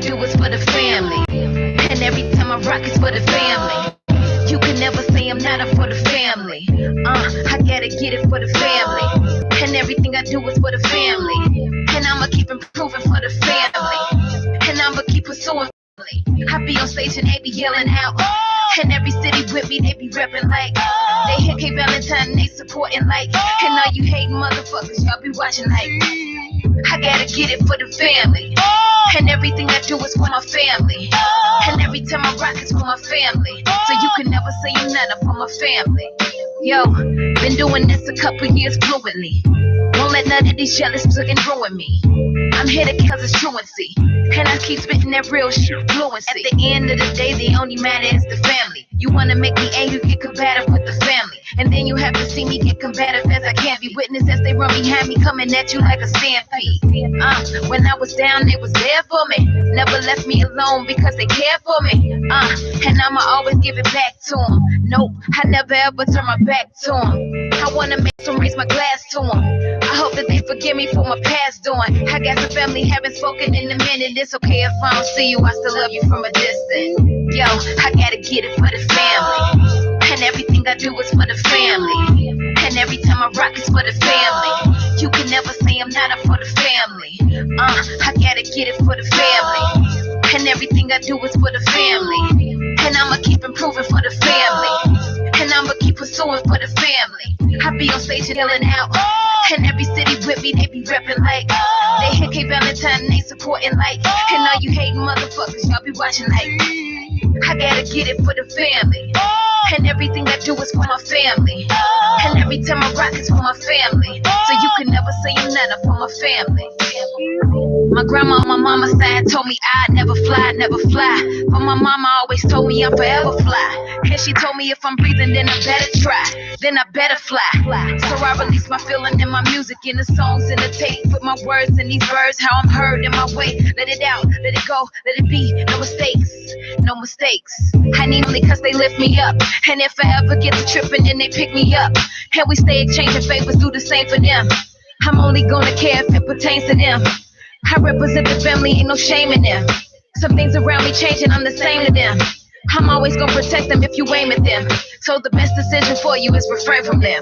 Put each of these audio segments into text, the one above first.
do is for the family. And every time I rock it's for the family. You can never say I'm not up for the family. I gotta get it for the family. And everything I do is for the family. And I'ma keep improving for the family. And I'ma keep pursuing family. I be on stage and they be yelling out. And every city with me, they be repping like. They hit K Valentine and they supporting like. And all you hating motherfuckers, y'all be watching like. I gotta get it for the family. And everything I do is for my family. And every time I rock it's for my family. So you can never say you're not up for my family. Yo, been doing this a couple years fluently. Won't let none of these jealous fucking ruin me. I'm here to cause it's truancy. And I keep spitting that real shit, fluency. At the end of the day, the only matter is the family. You wanna make me angry, get combative with the family. And then you have to see me get combative as I can be. Witness as they run behind me, coming at you like a stampede. When I was down, they was there for me. Never left me alone because they cared for me. And I'ma always give it back to them. Nope, I never ever turn my back to them. I wanna make some raise my glass to them. I hope that they forgive me for my past doing. I got some family, haven't spoken in a minute. It's okay if I don't see you, I still love you from a distance. Yo, I gotta get it for the family. And everything I do is for the family. And every time I rock it's for the family. You can never say I'm not up for the family. I gotta get it for the family. And everything I do is for the family. And I'ma keep improving for the family. And I'ma keep pursuing for the family. I be on stage and yelling out. And every city with me, they be repping like. They hit K Valentine and they supporting like. And all you hating motherfuckers, y'all be watching like. I gotta get it for the family. And everything I do is for my family. And every time I rock it's for my family. So you can never say you're not up for my family. My grandma on my mama's side told me I'd never fly, never fly. But my mama always told me I'm forever fly. And she told me if I'm breathing then I better try, then I better fly. So I release my feeling in my music, in the songs, in the tape. Put my words in these words, how I'm heard in my way. Let it out, let it go, let it be. No mistakes, no mistakes. I need only cause they lift me up. And if I ever get to tripping then they pick me up. And we stay exchanging favors, do the same for them. I'm only gonna care if it pertains to them. I represent the family, ain't no shame in them. Some things around me changing, I'm the same to them. I'm always gonna protect them if you aim at them. So the best decision for you is refrain from them.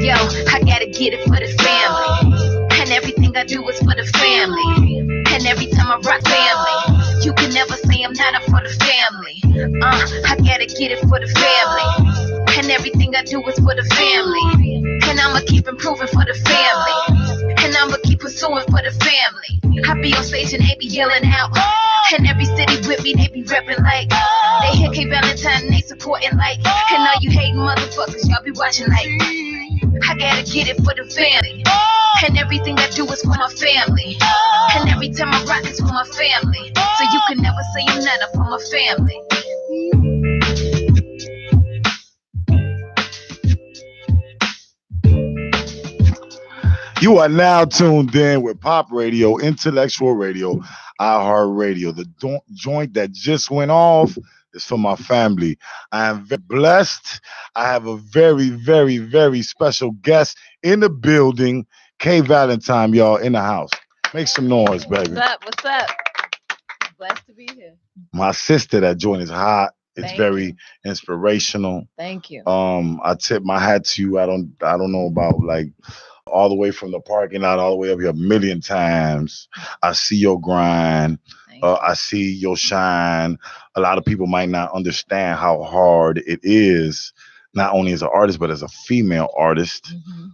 Yo, I gotta get it for the family. And everything I do is for the family. And every time I rock family. You can never say I'm not up for the family. I gotta get it for the family. And everything I do is for the family. And I'ma keep improving for the family. And I'ma keep pursuing for the family. I be on stage and they be yelling out. And every city with me, they be repping like. They hit K Valentine and they supporting like. And all you hating motherfuckers, y'all be watching like. I gotta get it for the family. And everything I do is for my family. And every time I rock it's for my family. So you can never say you're not up for my family. You are now tuned in with Pop Radio, Intellectual Radio, iHeartRadio. The joint that just went off is for my family. I am very blessed. I have a very, very, very special guest in the building. K Valentine, y'all, in the house. Make some noise, baby. What's up? What's up? Blessed to be here. My sister, that joint is hot. It's Thank very you. inspirational. Thank you. I tip my hat to you. I don't know about like all the way from the parking lot all the way up here a million times. I see your grind. I see your shine. A lot of people might not understand how hard it is, not only as an artist, but as a female artist. Mm-hmm.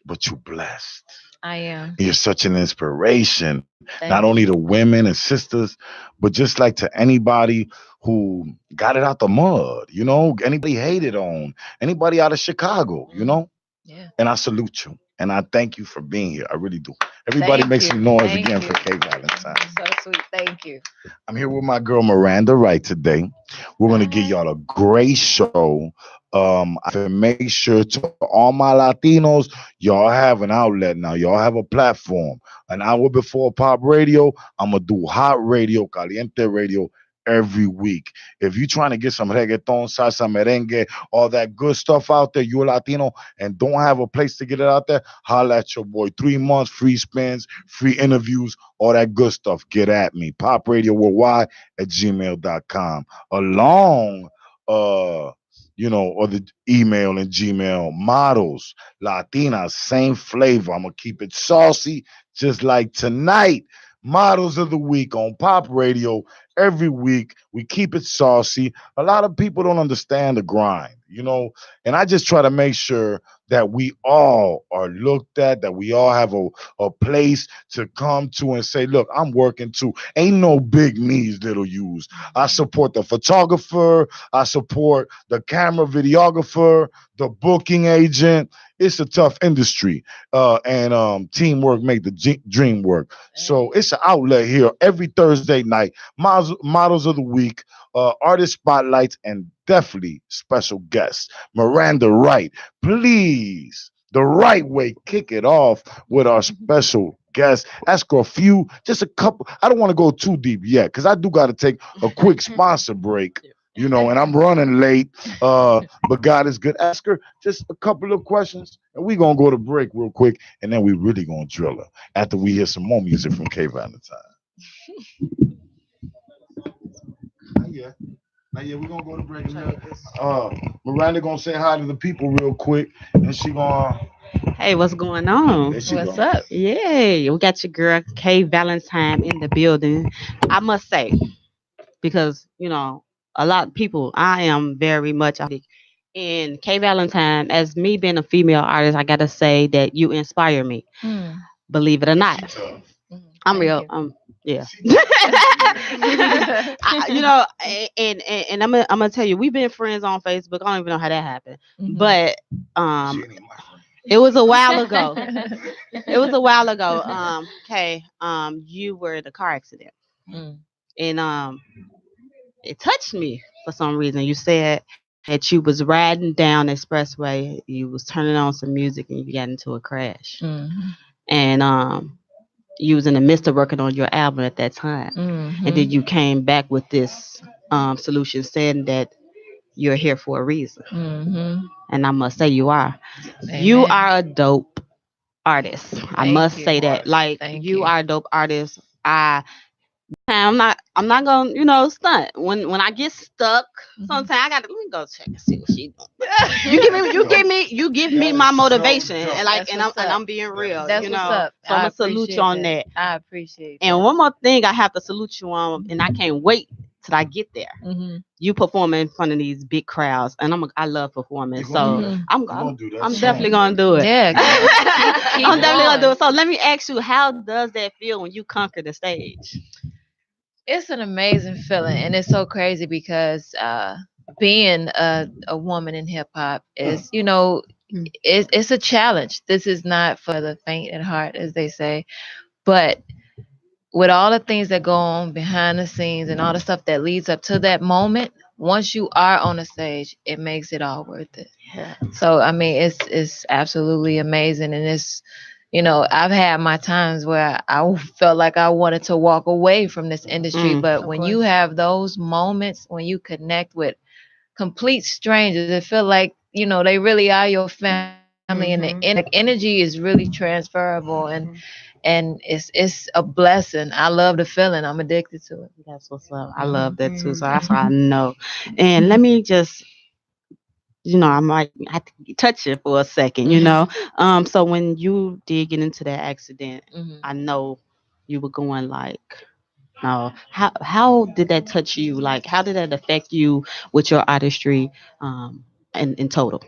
But you're blessed. I am. You're such an inspiration, Thank not you. only to women and sisters, but just like to anybody who got it out the mud, you know, anybody hated on, anybody out of Chicago, you know? Yeah. And I salute you. And I thank you for being here. I really do. Everybody make some noise again for K Valentine. So sweet. Thank you. I'm here with my girl Miranda Wright today. We're going to give y'all a great show. I can make sure to all my Latinos, y'all have an outlet now. Y'all have a platform. An hour before Pop Radio, I'm going to do Hot Radio, Caliente Radio, every week. If you're trying to get some reggaeton, salsa, merengue, all that good stuff out there, you're Latino and don't have a place to get it out there, holla at your boy. 3 months, free spins, free interviews, all that good stuff. Get at me. Pop Radio Worldwide at gmail.com. Along, uh, or the email and Gmail models, Latinas, same flavor. I'm gonna keep it saucy, just like tonight. Models of the week on Pop Radio every week. We keep it saucy. A lot of people don't understand the grind, and I just try to make sure that we all are looked at, that we all have a place to come to and say, look, I'm working too. Ain't no big me's little U's. I support the photographer, I support the camera videographer, the booking agent. It's a tough industry, and teamwork make the dream work. So it's an outlet here every Thursday night. Models of the week, artist spotlights, and definitely special guests. Miranda Wright, please, the right way, kick it off with our special guest. Ask her just a couple. I don't want to go too deep yet because I do got to take a quick sponsor break. And I'm running late. But God is good. Ask her just a couple of questions, and we're gonna go to break real quick, and then we really gonna drill her after we hear some more music from K Valentine. Yeah. Now, we're gonna go to break. Miranda gonna say hi to the people real quick, and she gonna. Hey, what's going on? What's up? Yeah, we got your girl K Valentine in the building. I must say, because a lot of people, I am very much and K Valentine, as me being a female artist, I gotta say that you inspire me. Mm. Believe it or not, I'm Thank real. you. Yeah. And I'm gonna tell you, we've been friends on Facebook. I don't even know how that happened, Mhm. but it was a while ago. It was a while ago. Okay. You were in a car accident, Mm. and it touched me for some reason. You said that you was riding down the expressway, you was turning on some music, and you got into a crash. Mhm. And you was in the midst of working on your album at that time, and then Mhm. you came back with this solution, saying that you're here for a reason. Mhm. And I must say, you are. You Amen. are a dope artist. I Thank must you. say that. Like, Thank you you. are a dope artist. I'm not gonna, stunt. When I get stuck, sometimes I gotta let me go check and see what she doing. You give me my motivation, and like, That's and I'm what's and up. I'm being real, That's what's up. So I'm I gonna salute you appreciate on that. that. I appreciate And that. one more thing, I have to salute you on, and I can't wait till I get there. Mhm. You performing in front of these big crowds, and I love performing, so Mhm. I'm definitely gonna do it. Yeah. Keep I'm definitely gonna do going. it. So let me ask you, how does that feel when you conquer the stage? It's an amazing feeling, and it's so crazy because being a woman in hip hop is, Mm. it's a challenge. This is not for the faint at heart, as they say. But with all the things that go on behind the scenes and all the stuff that leads up to that moment, once you are on the stage, it makes it all worth it. Yeah. So I mean, it's absolutely amazing, and I've had my times where I felt like I wanted to walk away from this industry, but Of when you course. have those moments, when you connect with complete strangers, it feel like they really are your family, and the energy is really transferable, and it's a blessing. I love the feeling. I'm addicted to it. That's what's up. I love that too. So that's why I know. And let me just, I might have to touch it for a second. So when you did get into that accident, Mhm. I know you were going like, no, how did that touch you? Like, how did that affect you with your artistry, in total?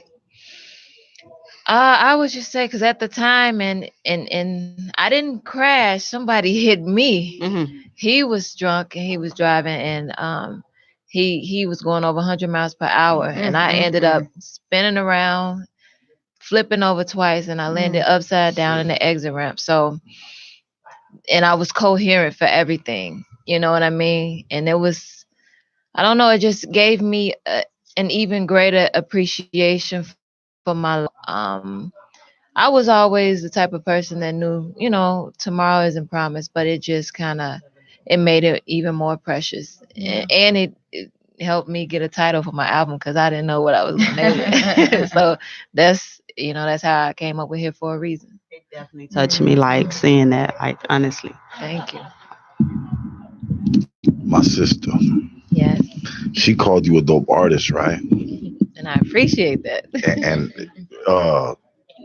I would just say because at the time, and I didn't crash. Somebody hit me. Mm-hmm. He was drunk and he was driving, and he was going over 100 miles per hour, and I ended up spinning around, flipping over twice, and I landed upside down in the exit ramp. So, and I was coherent for everything. You know what I mean? And it was, I don't know, it just gave me an even greater appreciation for my life. I was always the type of person that knew, tomorrow isn't promised, but it just kind of it made it even more precious. And it helped me get a title for my album because I didn't know what I was gonna name it. So that's how I came up with Here for a Reason. It definitely touched me, like seeing that, like honestly. Thank you. My sister, Yes. she called you a dope artist, right? And I appreciate that. And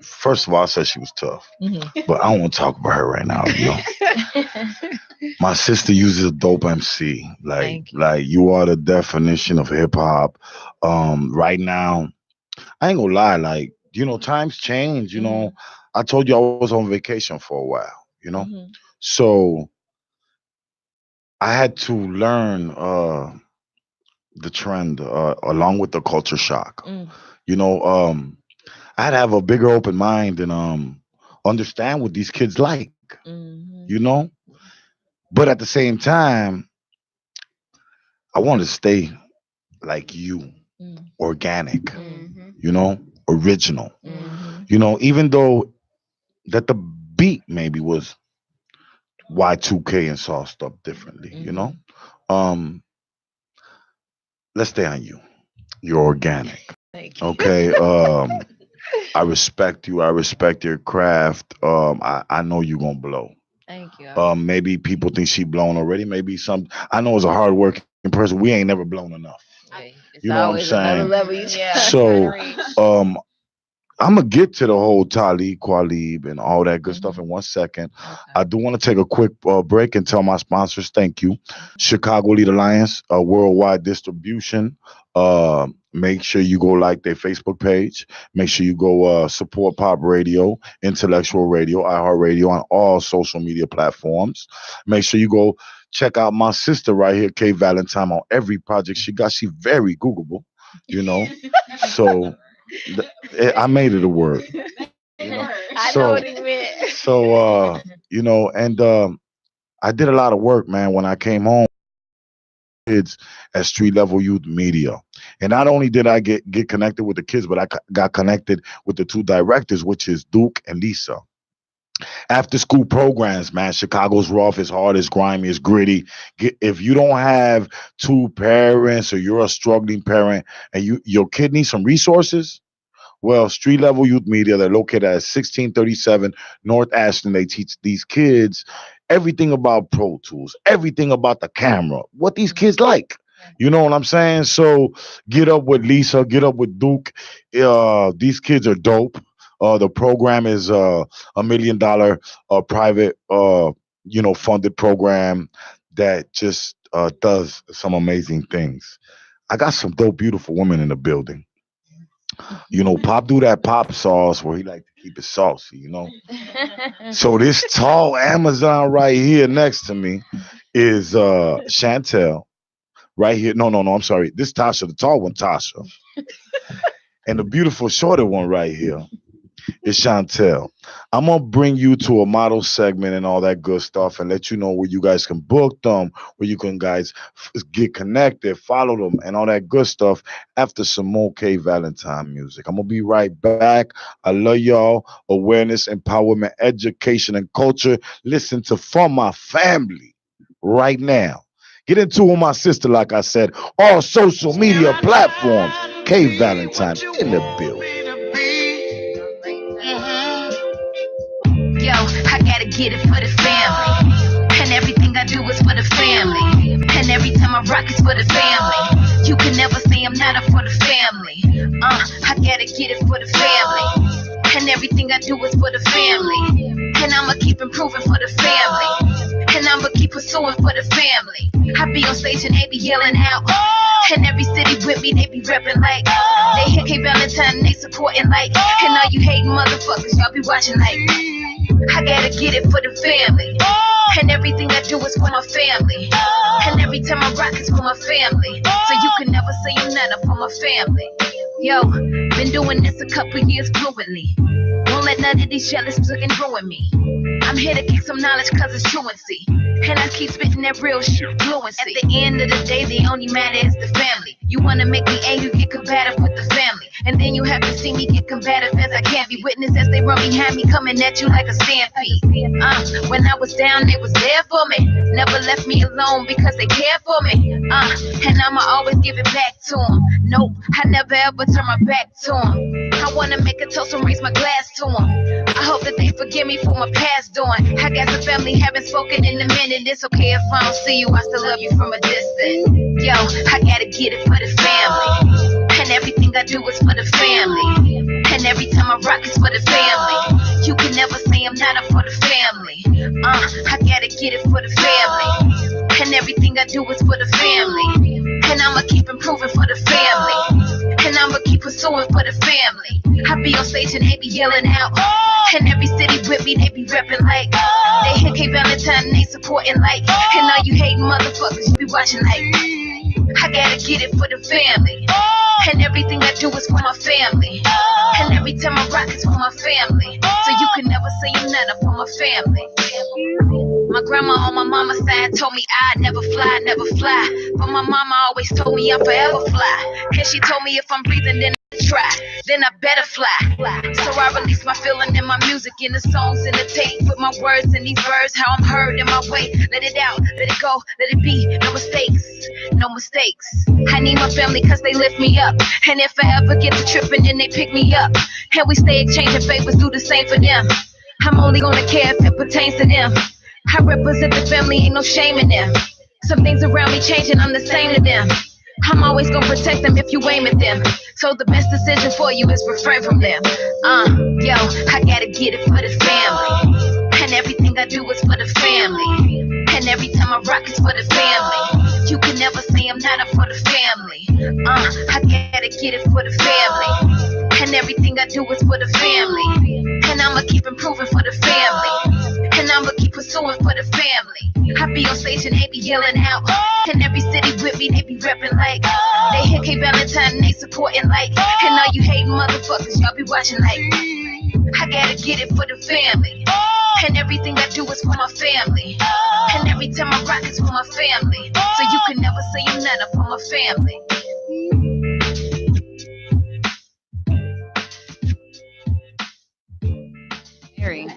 first of all, I said she was tough, but I don't want to talk about her right now. My sister uses a dope MC. Like you are the definition of hip hop. Right now, I ain't gonna lie. Like times change. I told you I was on vacation for a while. So I had to learn the trend along with the culture shock. I had to have a bigger open mind and understand what these kids like. But at the same time, I want to stay like you, organic, original. Even though that the beat maybe was Y2K and sauced up differently. Let's stay on you. You're organic. Thank you. Okay. I respect you. I respect your craft. I know you're gonna blow. Thank you. Maybe people think she blown already. Maybe I know as a hard working person, we ain't never blown enough. It's You know what I'm saying? Level So I'm gonna get to the whole Talib Kweli and all that good stuff in 1 second. Okay. I do want to take a quick break and tell my sponsors thank you. Chicago Lead Alliance, worldwide distribution. Make sure you go like their Facebook page. Make sure you go support Pop Radio, Intellectual Radio, iHeartRadio on all social media platforms. Make sure you go check out my sister right here, Kay Valentine, on every project she got. She very Googleable, So I made it a word. I know what he meant. So and I did a lot of work, man, when I came home. Kids at Street Level Youth Media, and not only did I get connected with the kids, but I got connected with the two directors, which is Duke and Lisa. After school programs, man, Chicago's rough, it's hard, it's grimy, it's gritty. If you don't have two parents or you're a struggling parent and your kid needs some resources, well, Street Level Youth Media, they're located at 1637 North Ashland. They teach these kids everything about Pro Tools, everything about the camera, what these kids like. You know what I'm saying? So get up with Lisa, get up with Duke. These kids are dope. The program is $1 million private, funded program that just does some amazing things. I got some dope, beautiful women in the building. Pop do that pop sauce where he like to keep it saucy, So this tall Amazon right here next to me is Chantel. Right here. No, I'm sorry. This Tasha, the tall one, Tasha. And the beautiful shorter one right here is Chantel. I'm gonna bring you to a model segment and all that good stuff and let you know where you guys can book them, where you can guys get connected, follow them, and all that good stuff after some more K Valentine music. I'm gonna be right back. I love y'all. Awareness, empowerment, education, and culture. Listen to From My Family right now. Get into with my sister, like I said, all social media platforms. K Valentine in the building. Yo, I gotta get it for the family. And everything I do is for the family. And every time I rock it's for the family. You can never say I'm not up for the family. I gotta get it for the family. And everything I do is for the family. And I'ma keep improving for the family. And I'ma keep pursuing for the family. I be on stage and they be yelling out. And every city with me, they be repping like. They hit K Valentine and they supporting like. And all you hating motherfuckers, y'all be watching like. I gotta get it for the family. And everything I do is for my family. And every time I rock it's for my family. So you can never say I'm not up for my family. Yo, been doing this a couple years fluently. Won't let none of these jealous fucking ruin me. I'm here to kick some knowledge cause it's truancy. And I keep spitting that real shit, fluency. At the end of the day, the only matter is the family. You wanna make me angry, get combative with the family. And then you have to see me get combative as I can't be. Witness as they run behind me, coming at you like a stampede. When I was down, they was there for me. Never left me alone because they cared for me. And I'ma always give it back to them. Nope, I never ever turn my back to them. I wanna make a toast and raise my glass to them. I hope that they forgive me for my past doing. I got some family, haven't spoken in a minute. It's okay if I don't see you, I still love you from a distance. Yo, I gotta get it for the family. And everything I do is for the family. And every time I rock it's for the family. You can never say I'm not up for the family. I gotta get it for the family. And everything I do is for the family. And I'ma keep improving for the family. And I'ma keep pursuing for the family. I be on stage and they be yelling out. And every city with me, they be repping like. They hit K Valentine and they supporting like. And all you hating motherfuckers, you be watching like. I gotta get it for the family. And everything I do is for my family. And every time I rock it's for my family. So you can never say I'm not up for my family. My grandma on my mama's side told me I'd never fly, never fly. But my mama always told me I'm forever fly. And she told me if I'm breathing then I try, then I better fly. So I release my feeling in my music, in the songs, in the tape. With my words in these words, how I'm heard in my way. Let it out, let it go, let it be. No mistakes, no mistakes. I need my family cause they lift me up. And if I ever get to tripping then they pick me up. And we stay exchanging favors, do the same for them. I'm only gonna care if it pertains to them. I represent the family, ain't no shame in them. Some things around me changing, I'm the same to them. I'm always gonna protect them if you aim at them. So the best decision for you is refrain from them. Yo, I gotta get it for the family. And everything I do is for the family. And every time I rock it's for the family. You can never say I'm not up for the family. I gotta get it for the family. And everything I do is for the family. And I'ma keep improving for the family. And I'ma keep pursuing for the family. I be on stage and they be yelling out. And every city with me, they be repping like. They hit K Valentine and they supporting like. And all you hating motherfuckers, y'all be watching like. I gotta get it for the family. And everything I do is for my family. And every time I rock it's for my family. So you can never say I'm not up for my family. Harry.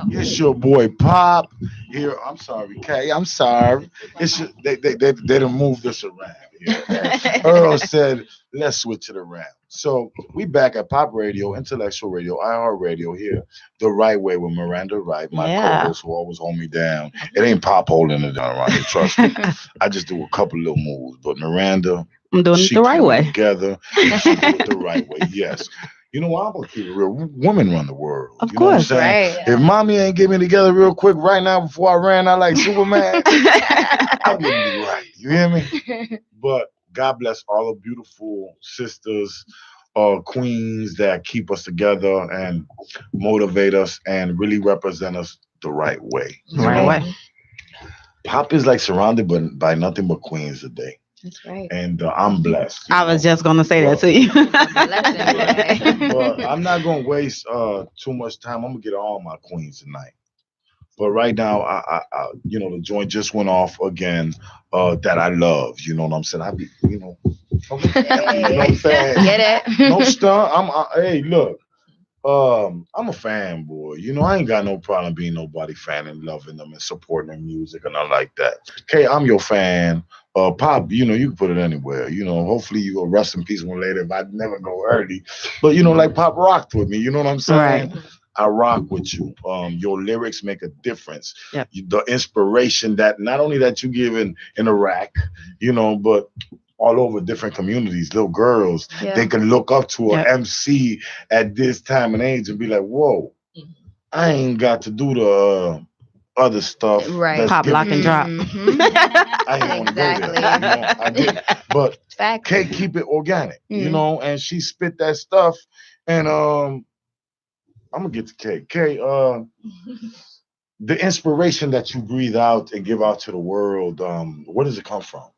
It's your boy Pop here. I'm sorry, Kay. I'm sorry. It's they done moved us around here. Earl said, let's switch it around. So we back at Pop Radio, Intellectual Radio, iHeart Radio here, the right way with Miranda Wright, my co-host who always hold me down. It ain't Pop holding it down around here, trust me. I just do a couple little moves, but Miranda, I'm doing it the right way. Together, she do it the right way. Yes. You know, I'm gonna keep it real. Women run the world. Of you know course, what I'm saying? right. If mommy ain't get me together real quick right now before I ran out like Superman, I wouldn't be right. You hear me? But God bless all the beautiful sisters, queens that keep us together and motivate us and really represent us the right way. Right way. Pop is like surrounded by nothing but queens today. That's right. And I'm blessed. I was just gonna say that to you. But I'm not gonna waste too much time. I'm gonna get all my queens tonight. But right now, I you know, the joint just went off again. That I love. You know what I'm saying? I be, you know, you know what I'm saying? Get it? No stunt. Hey, look. I'm a fanboy. You know, I ain't got no problem being nobody fan and loving them and supporting their music and all like that. Okay, I'm your fan. Pop, you know, you can put it anywhere. You know, hopefully you go rest in peace one later if I never go early. But you know, like Pop rocked with me. You know what I'm saying? Right. I rock with you. Your lyrics make a difference. Yep. The inspiration that not only that you give in Iraq, you know, but all over different communities, little girls, they can look up to an MC at this time and age and be like, whoa, I ain't got to do the other stuff. Right. Pop, lock, and drop. I ain't want to go there. You know, I did. But Exactly. Kay keep it organic, you know, and she spit that stuff. And I'm going to get to Kay. Kay, the inspiration that you breathe out and give out to the world, where does it come from?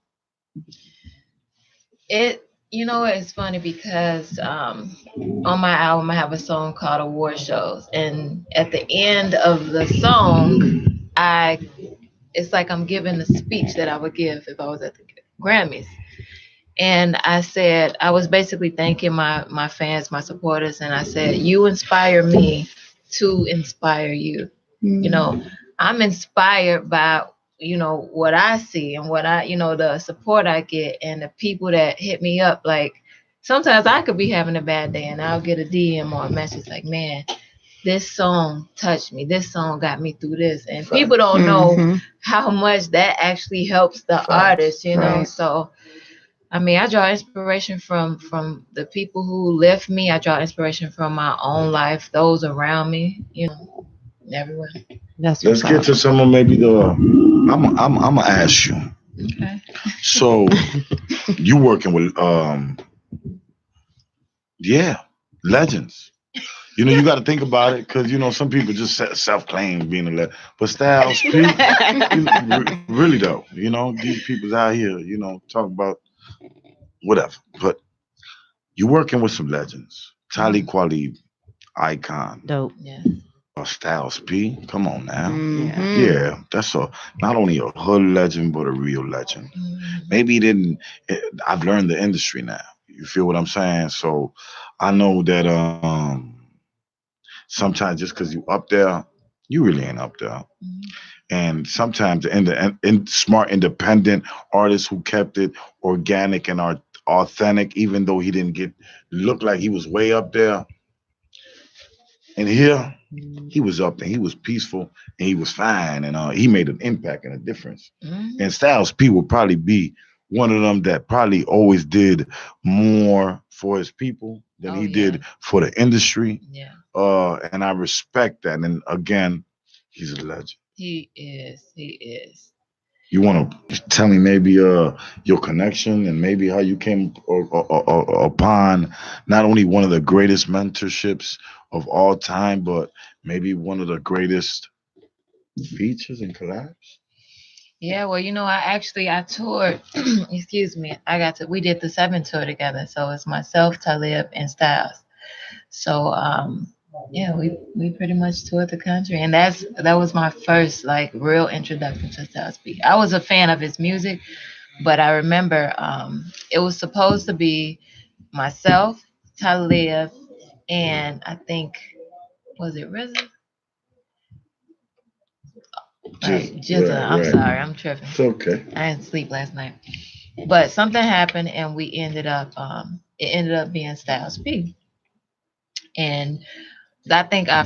You know, it's funny because on my album I have a song called Award Shows, and at the end of the song it's like I'm giving a speech that I would give if I was at the Grammys. And I said, I was basically thanking my fans, my supporters, and I said, you inspire me to inspire you. You know, I'm inspired by, what I see and what the support I get and the people that hit me up. Like sometimes I could be having a bad day and I'll get a DM or a message like, man, this song touched me. This song got me through this. And people don't know how much that actually helps the artist, So I mean, I draw inspiration from the people who lift me. I draw inspiration from my own life, those around me, everywhere. Let's get to some of maybe the. I'm gonna ask you. Okay. So you working with legends. You got to think about it because some people just self-claim being a legend, but Styles P, really though, these people's out here, talking about whatever. But you working with some legends, Talib Kweli, Icon, Dope. Yeah. Styles P. Come on now. Mm-hmm. Yeah, that's not only a hood legend but a real legend. Maybe he didn't. I've learned the industry now. You feel what I'm saying? So I know that sometimes just because you up there, you really ain't up there. And sometimes smart independent artists who kept it organic and authentic, even though he didn't look like he was way up there. And here, he was up there. He was peaceful and he was fine, and he made an impact and a difference. And Styles P will probably be one of them that probably always did more for his people than he did for the industry. Yeah. And I respect that. And again, he's a legend. He is. You want to tell me maybe your connection and maybe how you came upon not only one of the greatest mentorships of all time, but maybe one of the greatest features and collabs? Yeah, well, I toured. Excuse me. We did the 7 tour together. So it's myself, Talib, and Styles. So yeah, we pretty much toured the country, and that was my first like real introduction to Styles P. I was a fan of his music, but I remember it was supposed to be myself, Talib, and I think was it RZA? Right, Jizza. I'm sorry, I'm tripping. It's okay. I didn't sleep last night, but something happened, and we ended up. It ended up being Styles P, and I think our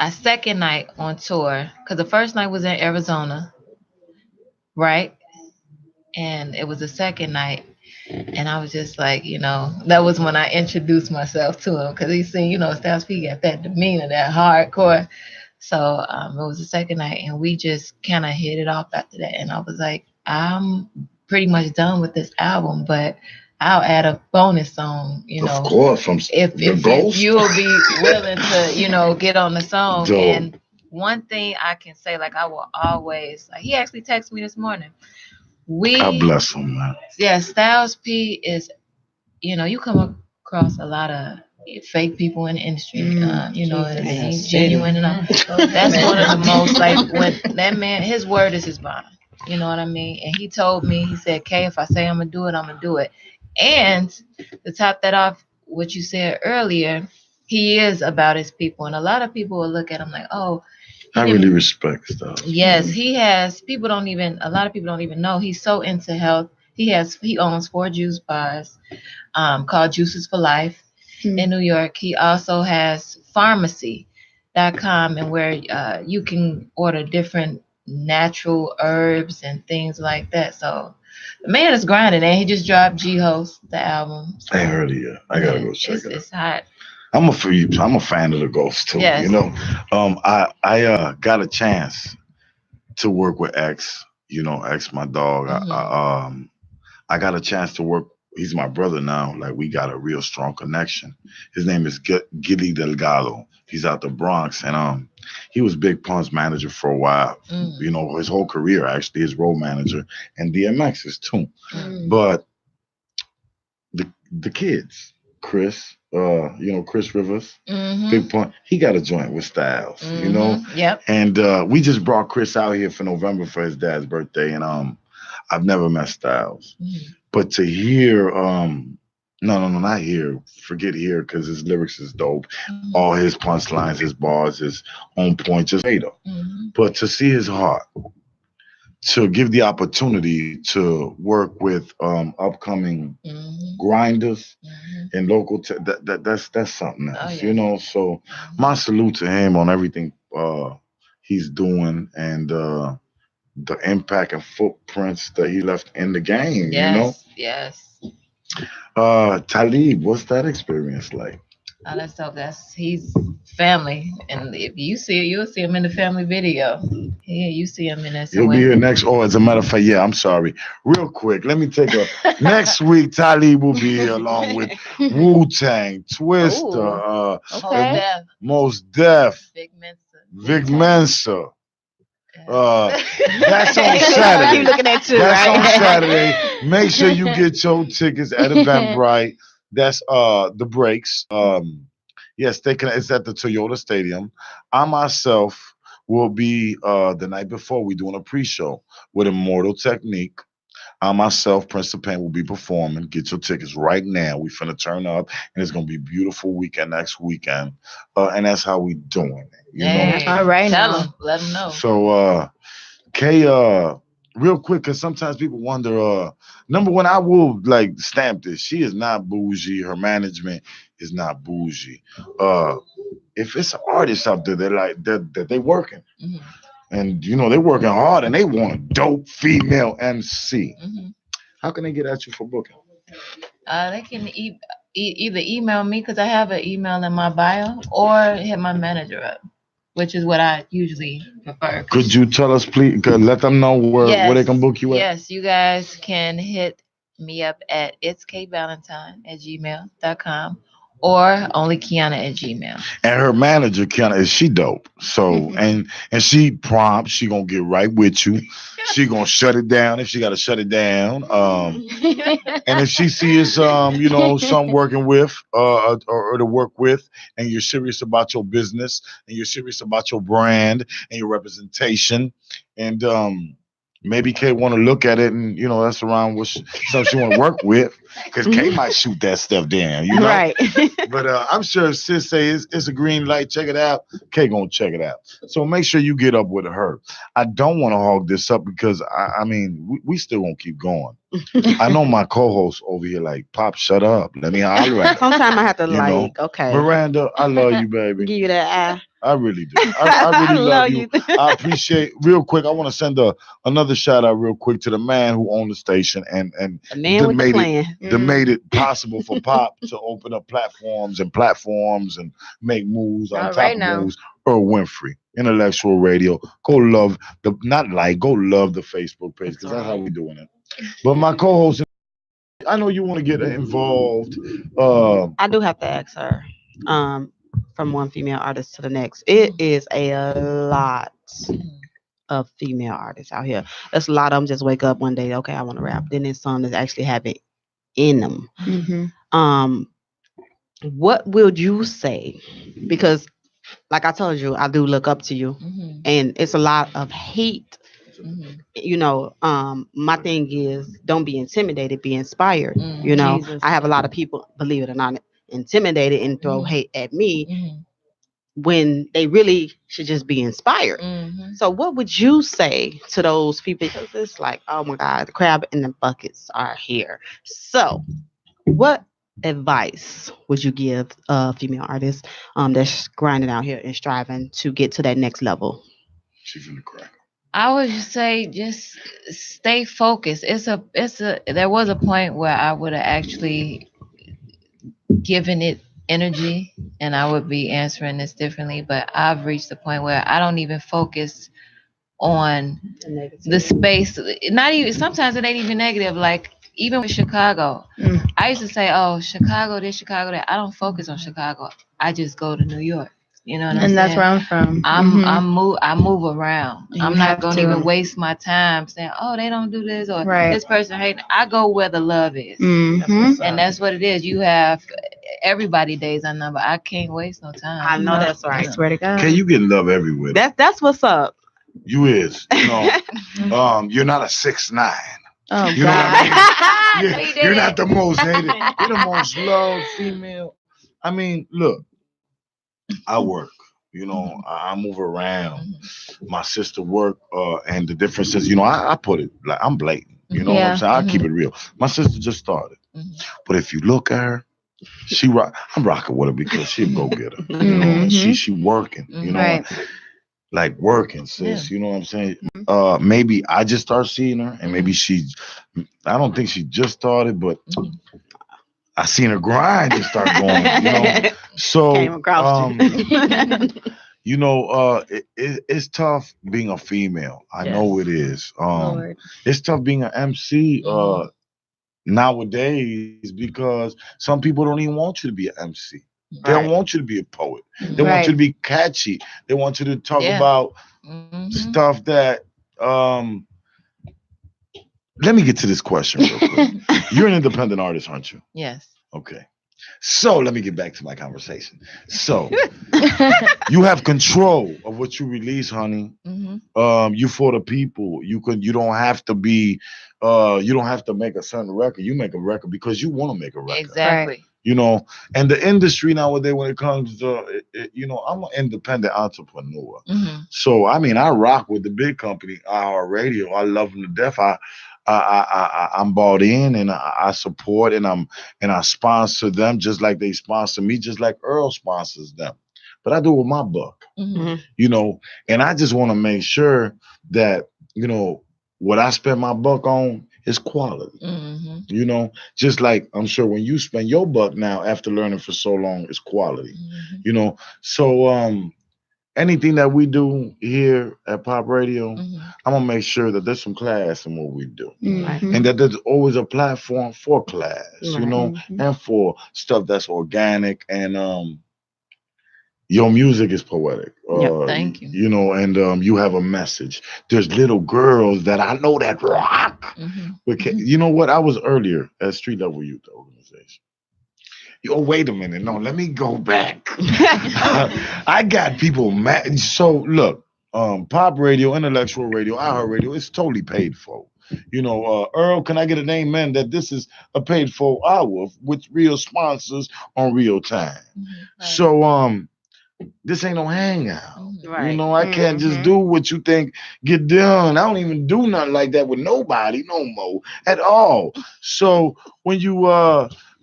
second night on tour, because the first night was in Arizona, right? And it was the second night, and I was just like, that was when I introduced myself to him, because he seen, Styles P got that demeanor, that hardcore. So it was the second night, and we just kind of hit it off after that. And I was like, I'm pretty much done with this album, but I'll add a bonus song, Of course, from if you will be willing to, get on the song. Dope. And one thing I can say, like I will always, like he actually texted me this morning. God bless him, man. Yeah, Styles P is, you come across a lot of fake people in the industry, and he's genuine and all. That's one of the most, like, when that man, his word is his bond. You know what I mean? And he told me, he said, Kay, if I say I'm gonna do it, I'm gonna do it. And to top that off, what you said earlier, he is about his people, and a lot of people will look at him like, oh, I really respect stuff. Yes, he has. A lot of people don't even know he's so into health. He owns 4 juice bars called Juices for Life in New York. He also has pharmacy.com, and where you can order different natural herbs and things like that. So the man is grinding, and he just dropped G-Host, the album. So, I heard it. Yeah. I gotta go check it out. It's hot. I'm a fan of the Ghost too. Yes. I got a chance to work with X. X, my dog. I got a chance to work. He's my brother now. Like, we got a real strong connection. His name is Gilly Delgado. He's out the Bronx, and he was Big Pun's manager for a while. His whole career, actually, his road manager, and DMX's too. But the kids, Chris, Chris Rivers, Big Pun, he got a joint with Styles, Yep. And we just brought Chris out here for November for his dad's birthday, and I've never met Styles. But to hear, no, not hear. Forget here because his lyrics is dope. All his punchlines, his bars is on point, just made up. But to see his heart, to give the opportunity to work with upcoming grinders and local, that's something else, you know. So my salute to him on everything he's doing and the impact and footprints that he left in the game, you know. Yes. Talib, what's that experience like? Oh, that's dope. He's family, and if you see it, you'll see him in the family video. Yeah, you see him in that. He'll be here next. Oh, as a matter of fact, yeah, I'm sorry. Real quick, let me take a. Next week, Talib will be here along with Wu Tang, Twister, Most Def, Vic Mensa. That's on Saturday. Looking at you, That's right? on Saturday. Make sure you get your tickets at Eventbrite. That's the breaks. Yes, they can. It's at the Toyota Stadium. I myself will be the night before. We doing a pre-show with Immortal Technique. I myself, Prince of Pain, will be performing. Get your tickets right now. We finna turn up, and it's gonna be a beautiful weekend next weekend. And that's how we doing it. You know. All right, tell him, let him know. So, Kay, real quick, because sometimes people wonder. Number one, I will like stamp this. She is not bougie. Her management is not bougie. If it's an artist out there that like that they working, and you know they working hard, and they want a dope female MC, how can they get at you for booking? They can either email me because I have an email in my bio, or hit my manager up, which is what I usually prefer. Could you tell us, please? Let them know where they can book you at. Yes, you guys can hit me up at itskvalentine@gmail.com or only Kiana at Gmail. And her manager, Kiana, is she dope? So and she prompt, she gonna get right with you. She gonna shut it down if she gotta shut it down. And if she sees you know, some working with or to work with, and you're serious about your business and you're serious about your brand and your representation, and maybe Kay want to look at it, and you know that's around what something she want to work with, because Kay might shoot that stuff down, you know. Right. But I'm sure if sis say it's a green light, check it out, Kay gonna check it out. So make sure you get up with her. I don't want to hog this up because I mean we still gonna keep going. I know my co-host over here like, Pop, shut up. Let me holler at you. Sometimes I have to You know, okay. Miranda, I love you, baby. Give you that eye. I really do. I really love you. I appreciate. Real quick, I want to send another shout out real quick to the man who owned the station and the man with the plan. That made it possible for Pop to open up platforms and make moves on top of moves. Earl Winfrey, Intellectual Radio. Go love go love the Facebook page because that's how we're doing it. But my co-host, I know you want to get involved. I do have to ask her. From one female artist to the next. It is a lot of female artists out here. There's a lot of them just wake up one day, okay, I want to rap. Then there's some that actually have it in them. What would you say? Because like I told you, I do look up to you, and it's a lot of hate. You know, my thing is don't be intimidated, be inspired. You know, Jesus. I have a lot of people, believe it or not, intimidated and throw hate at me when they really should just be inspired. So what would you say to those people? Because it's like, oh my God, the crab in the buckets are here. So what advice would you give female artists that's grinding out here and striving to get to that next level? She's in the crack. I would just say just stay focused. There was a point where I would have actually given it energy and I would be answering this differently, but I've reached the point where I don't even focus on the space. Not even, sometimes it ain't even negative. Like even with Chicago, I used to say, oh, Chicago this, Chicago that. I don't focus on Chicago. I just go to New York. You know what I'm saying? And that's where I'm from. I move around. I'm not gonna even waste my time saying, oh, they don't do this or this person hating. I go where the love is. And that's what it is. You have everybody days are numbered. I can't waste no time. I know that's right. I swear to God. Can you get love everywhere? That's what's up. You is. You know, you're not a 6'9". Oh You know what God. I mean? No, you You're not didn't. the most hated. You're the most loved female. I mean, look, I work. I move around. My sister work, and the difference is, I put it like I'm blatant. You know what I'm Yeah. saying? I keep it real. My sister just started, but if you look at her, she rock. I'm rocking with her because she a go getter. And she working. Right. Like working, Yeah. sis. You know what I'm saying? Maybe I just start seeing her, and maybe I don't think she just started, but I seen her grind and start going. Came So, across you. it's tough being a female. I Yes. know it is. Lord. It's tough being an MC nowadays because some people don't even want you to be an MC. They don't Right. want you to be a poet. They want you Right. to be catchy. They want you to talk Yeah. about Mm-hmm. stuff that. Let me get to this question real quick. You're an independent artist, aren't you? Yes. Okay. So let me get back to my conversation. So you have control of what you release, honey. You for the people. You don't have to be you don't have to make a certain record. You make a record because you want to make a record. Exactly. And the industry nowadays when it comes to I'm an independent entrepreneur. So I mean I rock with the big company, iHeartRadio. I love them to death. I'm bought in and I support and I sponsor them just like they sponsor me, just like Earl sponsors them. But I do it with my buck, and I just want to make sure that, what I spend my buck on is quality. Just like I'm sure when you spend your buck now after learning for so long, it's quality. So anything that we do here at Pop Radio, I'm gonna make sure that there's some class in what we do, and that there's always a platform for class, and for stuff that's organic and your music is poetic. Thank you. And you have a message. There's little girls that I know that rock. You know what? I was earlier at Street Level Youth Organization. Yo, wait a minute. No, let me go back. I got people mad. So look, Pop Radio, Intellectual Radio, iHeart Radio, it's totally paid for. Earl, can I get a name, man, that this is a paid for hour with real sponsors on real time. So this ain't no hangout. Right. I can't just do what you think get done. I don't even do nothing like that with nobody no more at all. So when you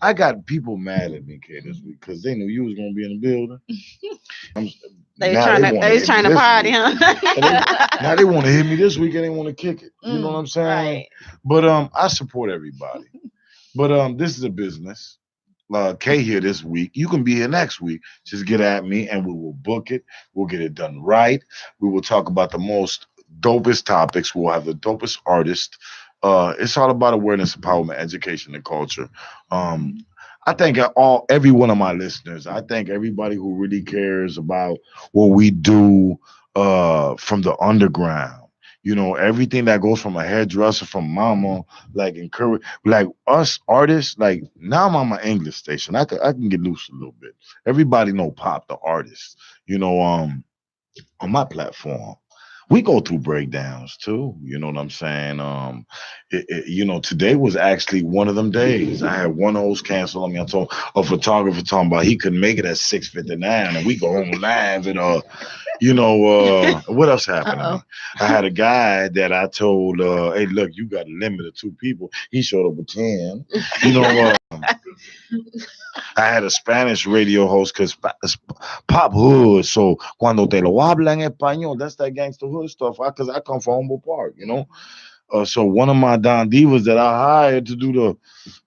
I got people mad at me, Kay, this week because they knew you was gonna be in the building. They was trying to party, huh? Now they want to hit me this week and they want to kick it. You know what I'm saying? Right. But I support everybody. But this is a business. Kay here this week. You can be here next week. Just get at me and we will book it. We'll get it done right. We will talk about the most dopest topics. We'll have the dopest artists. It's all about awareness, empowerment, education, and culture. I thank every one of my listeners. I thank everybody who really cares about what we do from the underground. Everything that goes from a hairdresser, from mama, like encourage, like us artists. Like now I'm on my English station. I can get loose a little bit. Everybody know Pop the artist. On my platform. We go through breakdowns too. You know what I'm saying? Today was actually one of them days. I had one host cancel on me. I told a photographer talking about he couldn't make it at 6:59, and we go on live and what else happened? I had a guy that I told, hey, look, you got a limit of 2 people. He showed up with 10. I had a Spanish radio host because Pop Hood. So cuando te lo hablan en español, that's that gangster hood stuff. Because I come from Humboldt Park, So one of my Don Divas that I hired to do the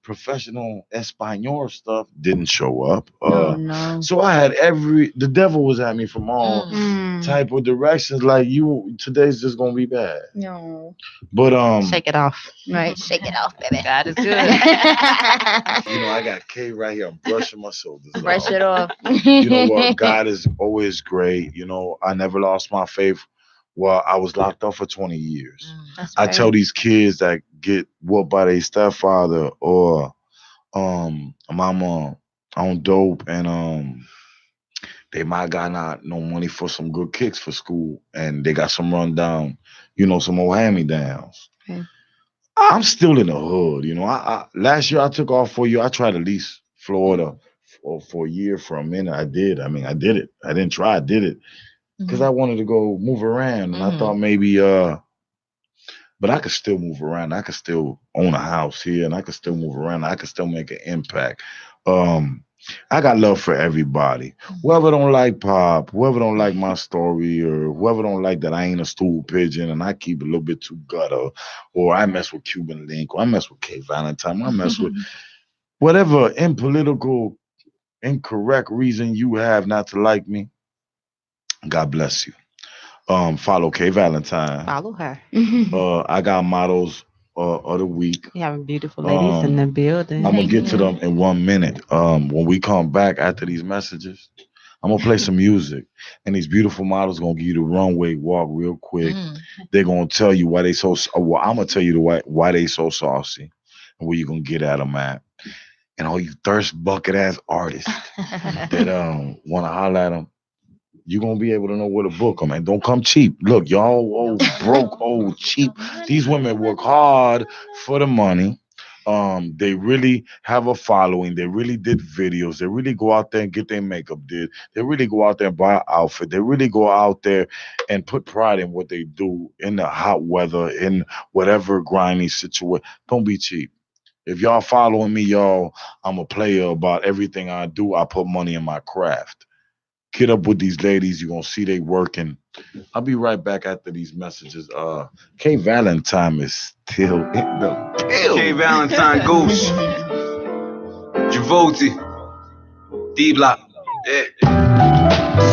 professional Espanol stuff didn't show up. No. So I had the devil was at me from all type of directions. Like today's just gonna be bad. No. But Shake it off. Right. Shake it off, baby. God is good. I got Kay right here. I'm brushing my shoulders. Brush it off. You know what? God is always great. I never lost my faith. Well, I was locked up for 20 years. That's I right. tell these kids that get whooped by their stepfather or mama on dope and they might got not no money for some good kicks for school and they got some rundown, some old hand-me-downs. I'm still in the hood. You know, I last year I took off for you. I tried to lease Florida for a year for a minute. I did. I mean, I did it. I didn't try. I did it because I Mhm. wanted to go move around, and I thought Mhm. maybe but I could still move around. I could still own a house here, and I could still move around. I could still make an impact. Um, I got love for everybody. Mhm. Whoever don't like pop, whoever don't like my story, or whoever don't like that I ain't a stool pigeon and I keep a little bit too gutter, or I mess with Cuban Link, or I mess with K Valentine, or I mess with whatever impolitical, incorrect reason you have not to like me. God bless you. Follow K Valentine. Follow her. I got models of the week. We having beautiful ladies in Um, the building. I'm gonna Thank get to you. them in 1 minute. When we come back after these messages, I'm gonna play some music, and these beautiful models gonna give you the runway walk real quick. Mm. They're gonna tell you why they so. Well, I'm gonna tell you why they so saucy, and where you gonna get at them at. And all you thirst bucket ass artists that wanna holler at them, you gonna be able to know where to book them, and don't come cheap. Look, y'all old broke, old cheap. These women work hard for the money. They really have a following. They really did videos. They really go out there and get their makeup did. They really go out there and buy an outfit. They really go out there and put pride in what they do in the hot weather, in whatever grimy situation. Don't be cheap. If y'all following me, y'all, I'm a player about everything I do. I put money in my craft. Get up with these ladies. You're gonna see they working. I'll be right back after these messages. K Valentine is still in the K building. Valentine Ghost, Javoti, D Block. Yeah.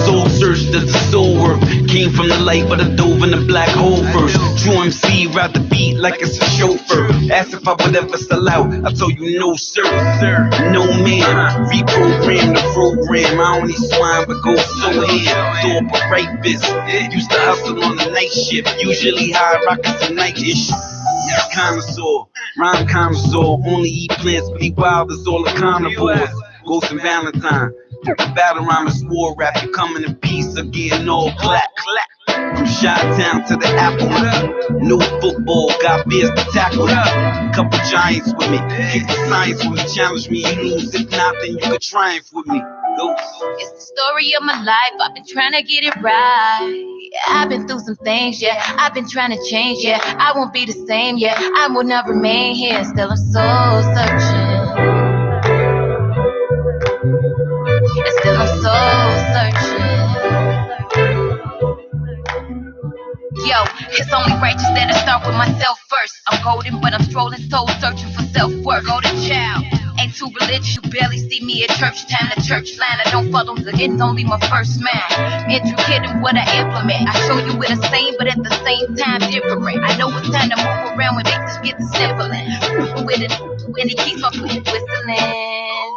Soul search, does the soul work? Came from the light, but I dove in the black hole first. True MC, ride the beat like it's a chauffeur. Ask if I would ever sell out, I told you no sir, no man. Reprogram the program, I don't need swine but go so in. Throw up a rapist, used to hustle on the night shift. Usually high rockets and night-ish. Connoisseur, rhyme connoisseur, only eat plants, but he wild as all the carnivores. Ghost and Valentine, the battle rhyme is war rap, you coming in peace or getting all clap. From Chi-Town to the Apple, no football, got beers to tackle. Couple giants with me, kick the science with me, challenge me, you lose, if not then you can triumph with me. It's the story of my life. I've been trying to get it right. I've been through some things, yeah. I've been trying to change, yeah. I won't be the same, yeah. I will not remain here. Still, I'm so searching. And still, I'm so searching. Yo, it's only righteous that I start with myself first. I'm golden, but I'm strolling, soul searching for self-worth. Golden child, ain't too religious, you barely see me at church time. The church line, I don't follow the it's only my first man. Intricate in what I implement. I show you we're the same, but at the same time different. I know it's time to move around when things get the simpling. With it, and it keeps my foot whistling.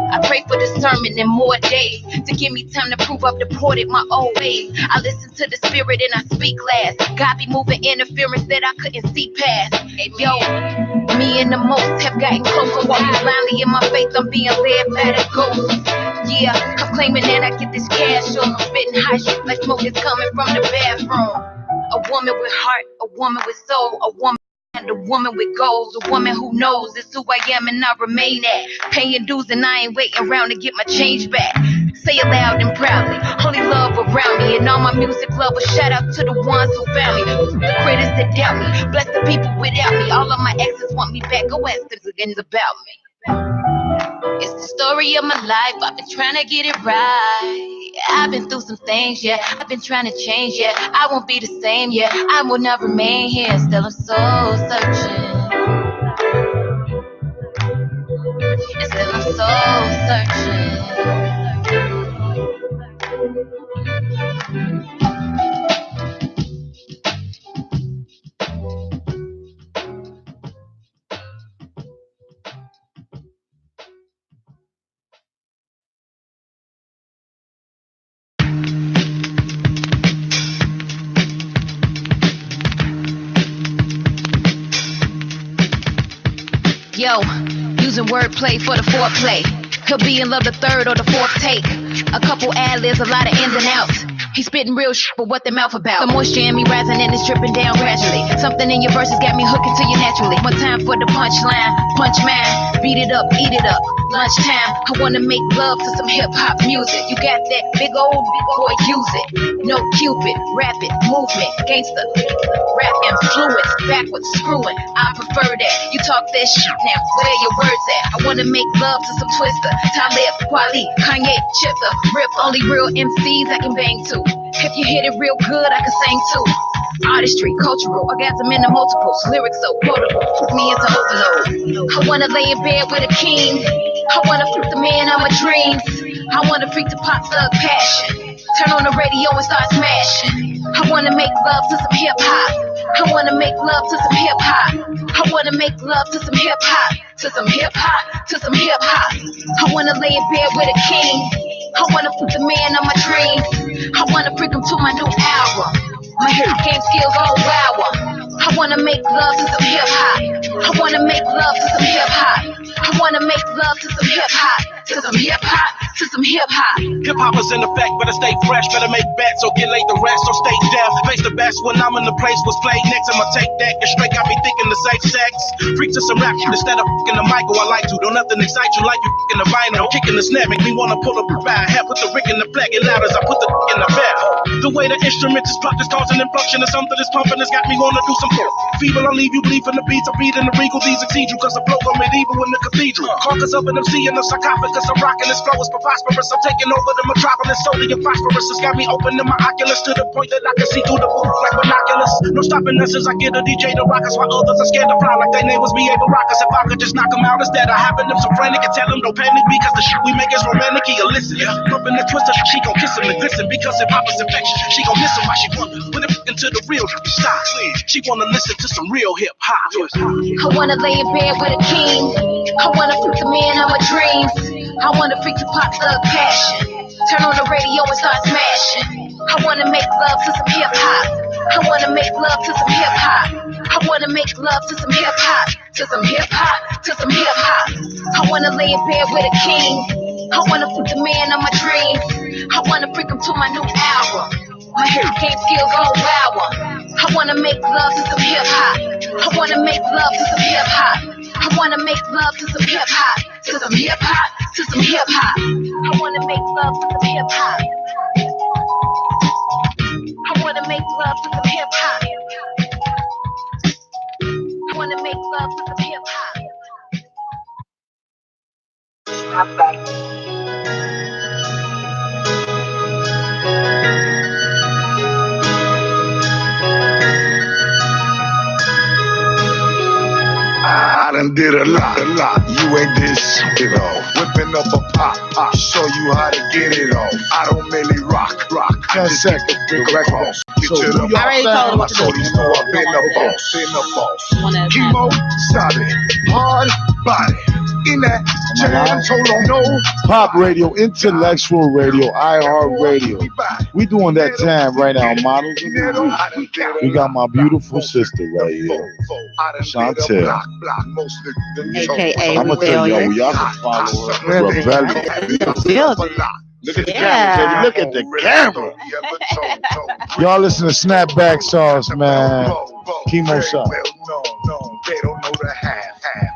I pray for discernment and more days to give me time to prove I've deported my old ways. I listen to the spirit and I speak last. God be moving interference that I couldn't see past. Yo, me and the most have gotten closer. While you blindly in my faith, I'm being led by the ghost. Yeah, I'm claiming that I get this cash on. I'm spitting hot shit like smoke is coming from the bathroom. A woman with heart, a woman with soul, a woman. And a woman with goals, a woman who knows it's who I am and I remain at. Paying dues and I ain't waiting around to get my change back. Say it loud and proudly, holy love around me. And all my music lovers, shout out to the ones who found me. The critics that doubt me, bless the people without me. All of my exes want me back, go ask them again about me. It's the story of my life, I've been trying to get it right. I've been through some things, yeah. I've been trying to change, yeah. I won't be the same, yeah. I will not remain here, still I'm so searching. And still I'm so searching. Yo, using wordplay for the foreplay. Could be in love the third or the fourth take. A couple ad-libs, a lot of ins and outs. He spitting real shit, but what the mouth about? The moisture in me rising and it's dripping down gradually. Something in your verses got me hooking to you naturally. One time for the punchline, punch mine, beat it up, eat it up. Lunchtime, I wanna make love to some hip hop music. You got that big old boy, use it. No Cupid, rapid movement, gangster, rap influence, backwards screwing. I prefer that. You talk that shit now, where your words at? I wanna make love to some Twister, Talib, Kweli, Kanye, Chipper, Rip. Only real MCs I can bang to. If you hit it real good, I can sing too. Artistry, cultural, orgasm in the multiples, lyrics so quotable, put me into overload. I wanna lay in bed with a king. I wanna freak the man of my dreams. I wanna freak the pop thug passion. Turn on the radio and start smashing. I wanna make love to some hip hop. I wanna make love to some hip hop. I wanna make love to some hip hop. To some hip hop. To some hip hop. I wanna lay in bed with a king. I wanna freak the man of my dreams. I wanna freak him to my new album. My hip game skills all wow. I wanna make love to some hip hop. I wanna make love to some hip hop. I wanna make love to some hip hop. To some hip hop. To some hip hop. Hip hop is in effect, better stay fresh, better make bets or get laid the rest or stay deaf. Face the best when I'm in the place was played next. I'ma take that and straight got me thinking the safe sex. Freak to some rap shit instead of fucking the mic. Oh, I like to. Don't nothing excite you like you fucking the vinyl. Kicking the snap make me wanna pull up a ride. Have put the rick in the flag and loud as I put the in the bed. The way the instrument is plucked is causing inflection of something that's pumping. It's got me wanna do some flow. Feeble, I'll leave you bleed from the beats. I'm reading the regal. These exceed you cause the flow go medieval in the cathedral. Carcass of an MC in the sarcophagus. I'm rocking this flow is preposterous. I'm taking over the metropolis. Sodium phosphorus has got me opening my oculus to the point that I can see through the roof like binoculars. No stopping us as I get a DJ to rock us while others are scared to fly like their name was be able rockers. If I could just knock them out instead of having them so frantic and tell them no panic because the shit we make is romantic. He illicit. Pumping the twister, she gon' kiss him and glisten because hip hop is infectious. She gon' miss him while she wonder when it into the real style. She wanna listen to some real hip hop. I wanna lay in bed with a king. I wanna freak the man of my dreams. I wanna freak the pop thug passion. Turn on the radio and start smashing. I wanna make love to some hip hop. I wanna make love to some hip hop. I wanna make love to some hip hop. To some hip hop. To some hip hop. I wanna lay in bed with a king. I wanna freak the man of my dreams. I wanna freak him to my new album. My hip game skills all wow. I wanna make love to some hip hop. I wanna make love to some hip hop. I wanna make love to some hip hop. To some hip hop. To some hip hop. I wanna make love to some hip hop. I wanna make love to some hip hop. I wanna make love to some hip hop. I'm back. I done did a lot. You ain't did shit at all. Whipping up a pop, show you how to get it off. I don't really rock. I just take a big across. Get to the I already told him what to do. so these know I've been the boss. Chemo, solid, hard body. In that jam, told on no. Pop radio, intellectual radio, iHeart radio. We doing that time right now, models. We got my beautiful sister right here, Chantel. AKA I'm gonna tell y'all, Rebellion. y'all can follow her. Rebellion. Look at the camera, baby. Look at the camera. Y'all listen to Snapback Sauce, man. Chemo Sauce. No, they don't know the half.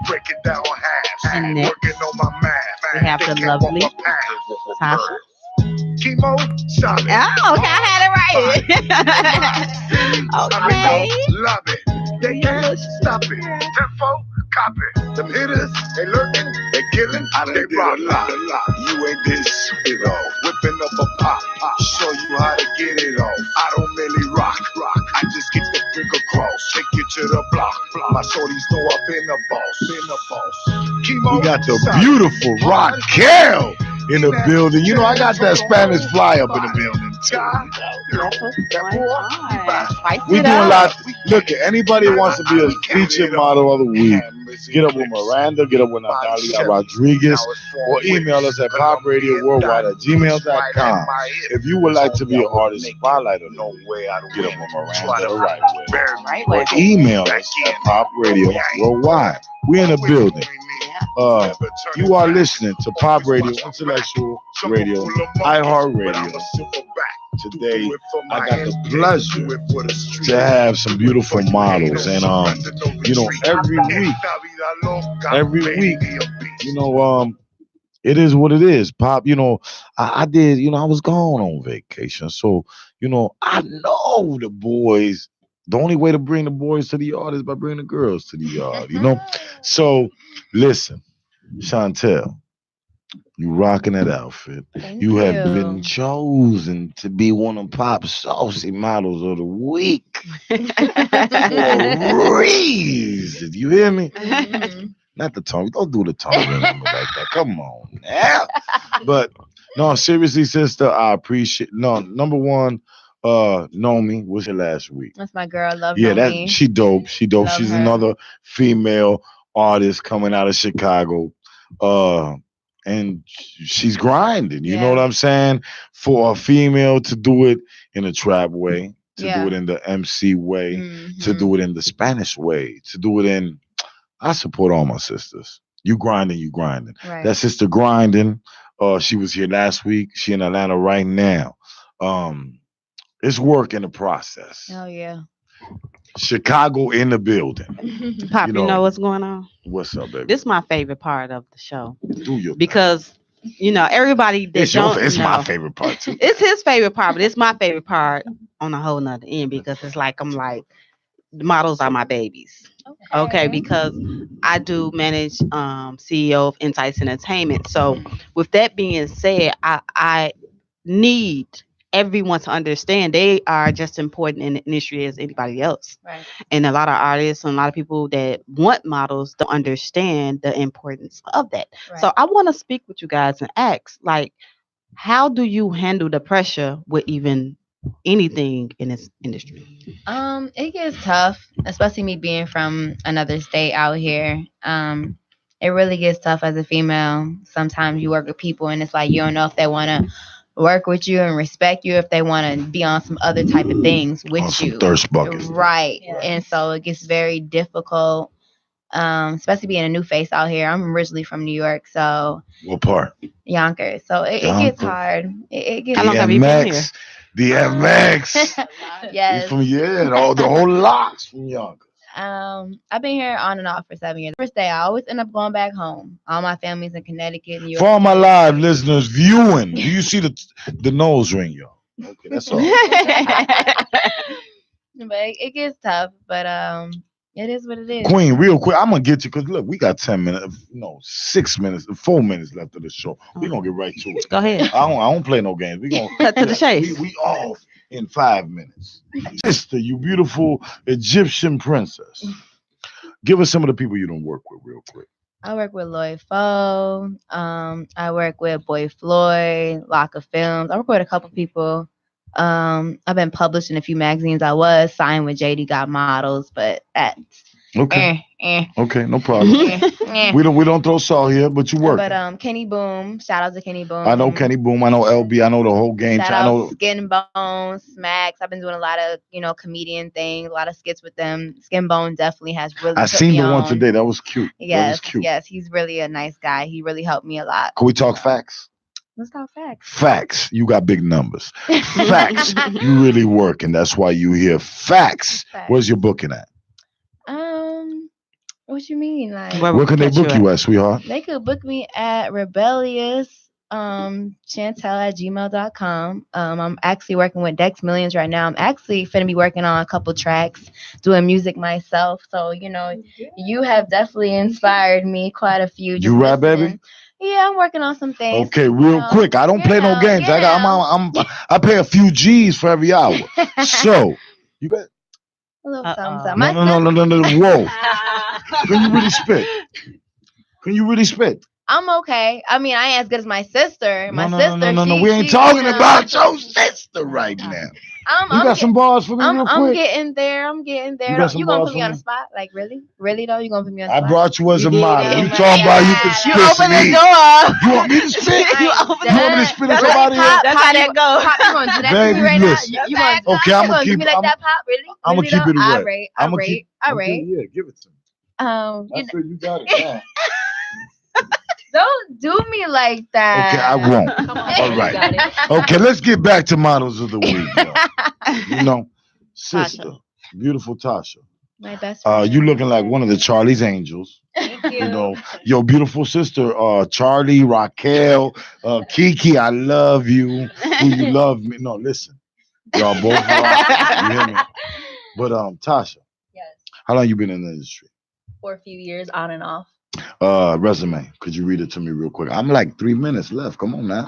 Break it down half. And next, Working on my math. we have the lovely Tasha. Chemo Sauce. Oh, okay, I had it right. Okay. Love it. They can't stop it. Tempo, copy. Them hitters, they lurking, they killing, they rock a lot. You ain't this shit off. Whipping up a pop, show you how to get it off. I don't really rock. I just get the brick across. Take you to the block. My shorties know I've been the boss. We got the beautiful Raquel in the building. You know, I got that Spanish fly up in the building too. We doing a lot. Look, anybody who wants to be a featured model of the week, get up with Miranda, get up with Natalia Rodriguez, or email us at popradiowworldwide@gmail.com. If you would like to be an artist spotlight or no way, I don't get up with Miranda the right way. Or email us at popradiowworldwide. We're in the building. You are listening to Pop Radio, Intellectual Radio, iHeart Radio. today I got the pleasure to have some beautiful models, and every week, it is what it is, Pop. I did, I was gone on vacation, so I know the boys. The only way to bring the boys to the yard is by bringing the girls to the yard. So listen, Chantel. You rocking that outfit. Thank You have you. been chosen to be one of Pop's saucy models of the week for a reason. You hear me? Mhm. Not the tongue. Don't do the tongue like that. Come on now. But no, seriously, sister, I appreciate. No, number one, Nomi, what's your last week? That's my girl. Love Yeah, Nomi. she dope. She dope. Love She's her. another female artist coming out of Chicago. And she's grinding. You know Yeah. what I'm saying? For a female to do it in a trap way, to Yeah. do it in the MC way, to Mhm. do it in the Spanish way, to do it in. I support all my sisters. You grinding, you grinding. Right. That sister grinding. She was here last week. She in Atlanta right now. It's work in the process. Oh yeah. Chicago in the building. Pop, You you know- know what's going on? What's up, baby? This is my favorite part of the show Do your thing. because everybody that it's don't my know- favorite part too. It's his favorite part, but it's my favorite part on a whole nother end because it's like I'm like the models are my babies. Okay, because I do manage CEO of Insights Entertainment. So with that being said, I need everyone to understand they are just important in the industry as anybody else. Right. And a lot of artists and a lot of people that want models don't understand the importance of that. Right. So I want to speak with you guys and ask, like, how do you handle the pressure with even anything in this industry? It gets tough, especially me being from another state out here. It really gets tough as a female. Sometimes you work with people and it's like you don't know if they want to work with you and respect you, if they want to be on some other type of things with On some you. thirst buckets. Right. Yeah. And so it gets very difficult, especially being a new face out here. I'm originally from New York, so What part? Yonkers. So it gets Yonkers. hard. It gets How long have you been here? DMX. Yes. He's from the whole locks from Yonkers. I've been here on and off for 7 years. First day, I always end up going back home. All my family's in Connecticut, New York. For all my live listeners viewing, do you see the nose ring, y'all? Okay, that's all. But it gets tough, but it is what it is. Queen, real quick, I'm gonna get you because look, we got 10 minutes, 6 minutes, 4 minutes left of the show. We're gonna get right to it. Go ahead. I don't play no games. We gonna Cut to the chase. we off in 5 minutes. Sister, you beautiful Egyptian princess. Give us some of the people you don't work with real quick. I work with Lloyd Foe. I work with Boy Floyd, Locka Films. I work with a couple people. I've been published in a few magazines. I was signed with JD Got Models, but that's Okay. eh. Okay, no problem. Eh. we don't throw salt here, but you work. But Kenny Boom, shout out to Kenny Boom. I know Kenny Boom, I know LB, I know the whole game. Shout I know out Skin Bones, Smacks. I've been doing a lot of comedian things, a lot of skits with them. Skin Bone definitely has really. I put seen me the one on. today. That was cute. That was Yes, cute. yes, he's really a nice guy. He really helped me a lot. Can we talk facts? Let's talk facts. Facts. You got big numbers. Facts. You really working. That's why you here. Facts. Facts. Where's your booking at? What you mean? Like Where can they book you at, sweetheart? they could book me at rebellious chantel@gmail.com. I'm actually working with Dex Millions right now. I'm actually finna be working on a couple tracks, doing music myself. So, you have definitely inspired me quite a few. You rap, baby? listening. Yeah, I'm working on some things. Okay, real quick. I don't play no games. I pay a few G's for every hour. So you bet. A little Uh-oh. something. No. Whoa. Can you really spit? Can you really spit? I'm okay. I mean, I ain't as good as my sister. My sister. No. We ain't talking about your sister right now. You got some bars for me real I'm got getting there. You got some gonna bars put me for on me? the spot? Like really? Really though? You gonna put me on the I spot? brought you as a You did model. it. You talking about you can spit You open the me? door. You want me to spit? You Right. open You want me to spit in Really? somebody Pop, else? That's Pop, how that go. Pop, you gonna do that to Baby, me right listen. now? You gonna, Okay, you I'ma gonna keep- do me like I'ma- that, Pop? Really? I'ma Really keep though? it I wet. rate. I'ma I rate. Okay, yeah, give it to me. You I feel you got it now. Don't do me like that. Okay, I won't. Come on, All you right. got it. Okay, let's get back to models of the week. You know, sister, Tasha. beautiful Tasha. My best friend. You looking like one of the Charlie's Angels. Thank you. You know, your beautiful sister, Charlie, Raquel, Kiki, I love you. Who you love me? No, listen, y'all both rock. You hear me? But Tasha, Yes. how long you been in the industry? For a few years, on and off. Resume. Could you read it to me real quick? I'm like 3 minutes left. Come on now.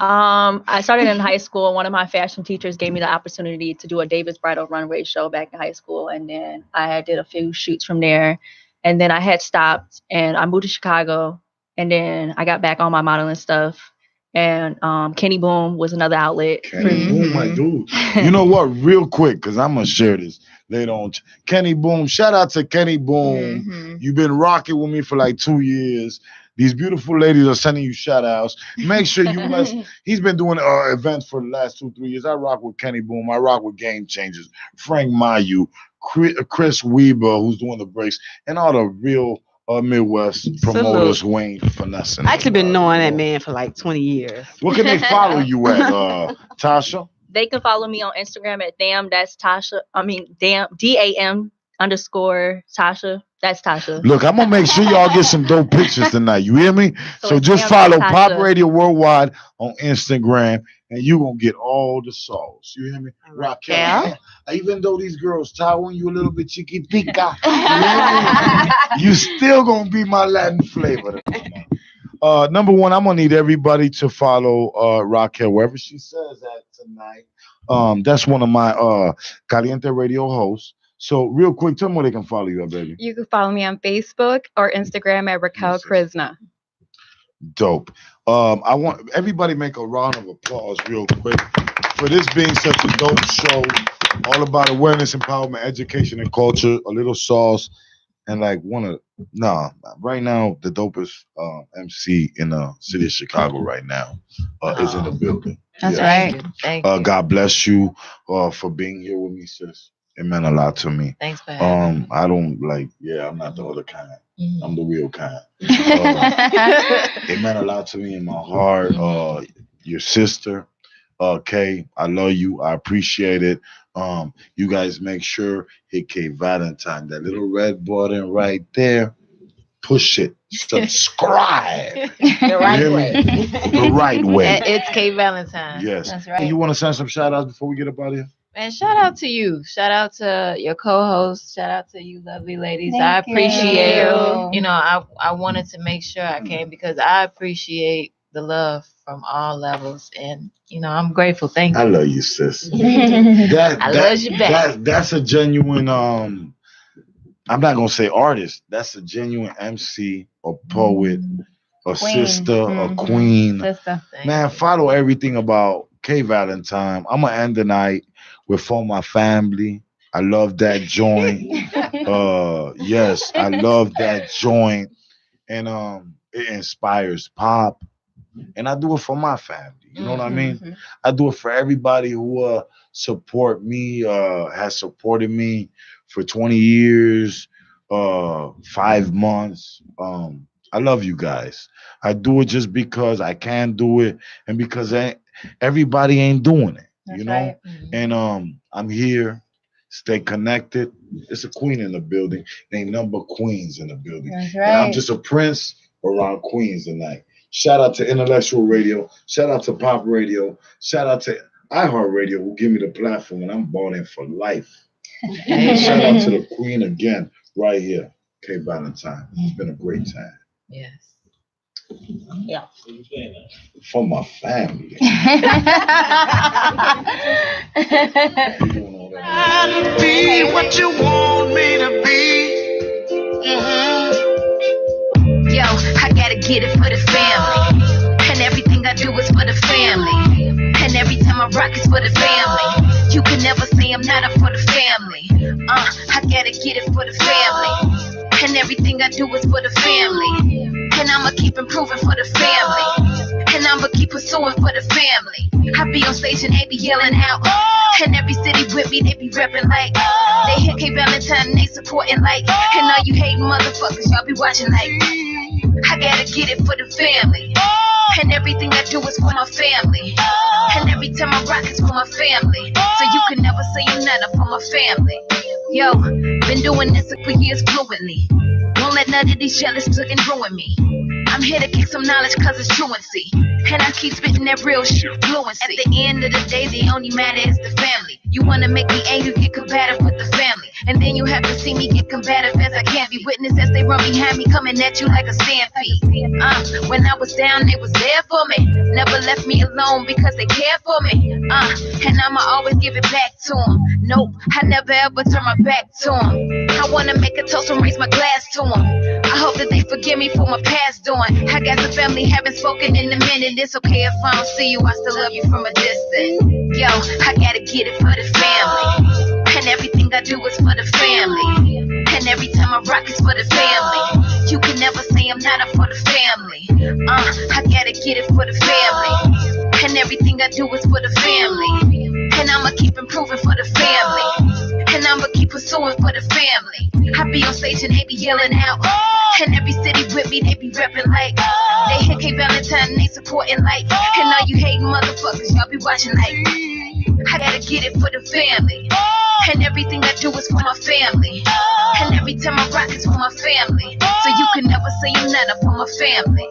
I started in high school. One of my fashion teachers gave me the opportunity to do a Davis Bridal runway show back in high school, and then I did a few shoots from there. And then I had stopped, and I moved to Chicago, and then I got back on my modeling stuff. And Kenny Boom was another outlet. Kenny Boom, my dude. You know what? Real quick, because I'm gonna share this later on. Kenny Boom, shout out to Kenny Boom. Mhm. You've been rocking with me for like 2 years. These beautiful ladies are sending you shout outs. Make sure you must. He's been doing events for the last 2-3 years. I rock with Kenny Boom. I rock with Game Changers, Frank Mayu, Chris Weber, who's doing the breaks, and all the real Midwest promoters who ain't finessing. I actually been knowing that man for like 20 years. What can they follow you at, Tasha? They can follow me on Instagram at damn that's Tasha. I mean damn DAM_Tasha. That's Tasha. Look, I'm gonna make sure y'all get some dope pictures tonight. You hear me? So it's just damn follow Tasha. Pop Radio Worldwide on Instagram, and you gonna get all the songs. You hear me? Raquel. Yeah. Even though these girls towering you a little bit chiquitica, you still gonna be my Latin flavor. Number one, I'm gonna need everybody to follow Raquel wherever she says at tonight. That's one of my Caliente Radio hosts. So real quick, tell me where they can follow you at, baby. You can follow me on Facebook or Instagram at Raquel Yes, Krishna. Dope. I want everybody make a round of applause real quick for this being such a dope show, all about awareness, empowerment, education, and culture. A little sauce, and like right now the dopest MC in the city of Chicago right now is in the building. That's Yeah. right. Thank you. God bless you for being here with me, sis. It meant a lot to me. Thanks for having me. I don't I'm not the other kind. Mhm. I'm the real kind. It meant a lot to me in my heart. Your sister, Kay, I love you. I appreciate it. You guys make sure hit Kay Valentine, that little red button right there. Push it. Subscribe. The right You hear way. me? The right way. It's Kay Valentine. Yes. That's right. You want to send some shout outs before we get up out of here? And shout out to you. Shout out to your co-host. Shout out to you, lovely ladies. Thank I appreciate you. you. I wanted to make sure I came because I appreciate the love from all levels, and I'm grateful. Thank I you. love you, sis. I love you back. That's a genuine I'm not gonna say artist. That's a genuine MC, a poet, a sister, a queen. Sister. Thank Man, you. follow everything about Kay Valentine. I'm gonna end the night with For My Family. I love that joint. Yes, I love that joint. And it inspires pop. And I do it for my family. You know what I mean? I do it for everybody who support me, has supported me for 20 years, 5 months. I love you guys. I do it just because I can do it and because everybody ain't doing it. You know? right. And I'm here. Stay connected. It's a queen in the building. There ain't number queens in the building. That's And I'm right. just a prince around queens tonight. Shout out to Intellectual Radio. Shout out to Pop Radio. Shout out to iHeartRadio who give me the platform and I'm bought in for life. Shout out to the queen again, right here, Kay Valentine. It's been a great time. Yes. Yeah. For my family. You doing all that? Be what you want me to be. Yo, I gotta get it for the family. And everything I do is for the family. And every time I rock it's for the family. You can never say I'm not up for the family. I gotta get it for the family. And everything I do is for the family. And I'ma keep improving for the family. And I'ma keep pursuing for the family. I be on stage and they be yelling out. And every city with me, they be repping like. They hit K Valentine and they supporting like. And all you hating motherfuckers, y'all be watching like. I gotta get it for the family. And everything I do is for my family. And every time I rock is for my family. So you can never say you're not up for my family. Yo, been doing this for years fluently. Won't let none of these jealous fucking ruin me. I'm here to kick some knowledge cause it's truancy. And I keep spitting that real shit fluency. At the end of the day, the only matter is the family. You wanna make me angry, get combative with the family. And then you have to see me get combative as I can be. Witness as they run behind me, coming at you like a stampede. When I was down, they was there for me. Never left me alone because they cared for me. And I'ma always give it back to them. Nope, I never ever turn my back to them. I wanna make a toast and raise my glass to them. I hope that they forgive me for my past doing. I got some family, haven't spoken in a minute. It's okay if I don't see you, I still love you from a distance. Yo, I gotta get it for the family. And everything I do is for the family. And every time I rock is for the family. You can never say I'm not up for the family. I gotta get it for the family. And everything I do is for the family. And I'ma keep improving for the family. And I'ma keep pursuing for the family. I be on stage and they be yelling out. And every city with me, they be repping like. They hit K Valentine and they supporting like. And all you hating motherfuckers, y'all be watching like. I gotta get it for the family. And everything I do is for my family. And every time I rock is for my family. So you can never say you're not up for my family.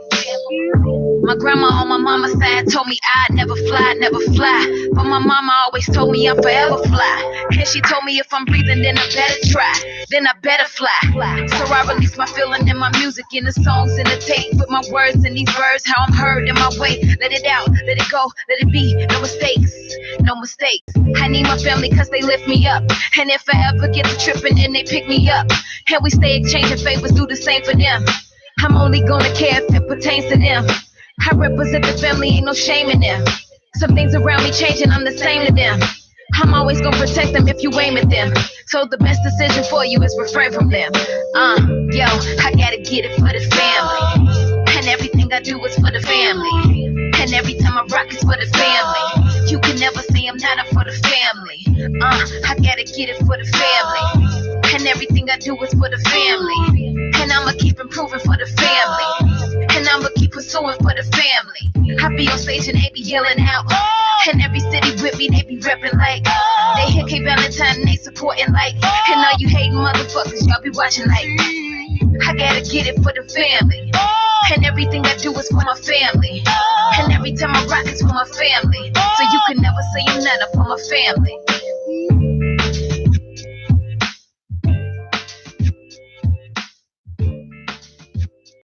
My grandma on my mama's side told me I'd never fly, never fly. But my mama always told me I'm forever fly. And she told me if I'm breathing, then I better try. Then I better fly. So I release my feeling in my music, in the songs, in the tape. With my words in these words, how I'm heard in my way. Let it out, let it go, let it be. No mistakes, no mistakes. I need my family cause they lift me up. And if I ever get to tripping, then they pick me up. And we stay exchanging favors, do the same for them. I'm only gonna care if it pertains to them. I represent the family, ain't no shame in them. Some things around me changing, I'm the same to them. I'm always gonna protect them if you aim at them. So the best decision for you is refrain from them. Yo, I gotta get it for the family. And everything I do is for the family. And every time I rock is for the family. You can never say I'm not up for the family. I gotta get it for the family. And everything I do is for the family. And I'ma keep improving for the family. And I'ma keep pursuing for the family. I be on stage and they be yelling out. And every city with me, they be repping like. They hit K Valentine and they supporting like. And all you hating motherfuckers, y'all be watching like. I gotta get it for the family. And everything I do is for my family. And every time I rock is for my family. So you can never say you're not up for my family.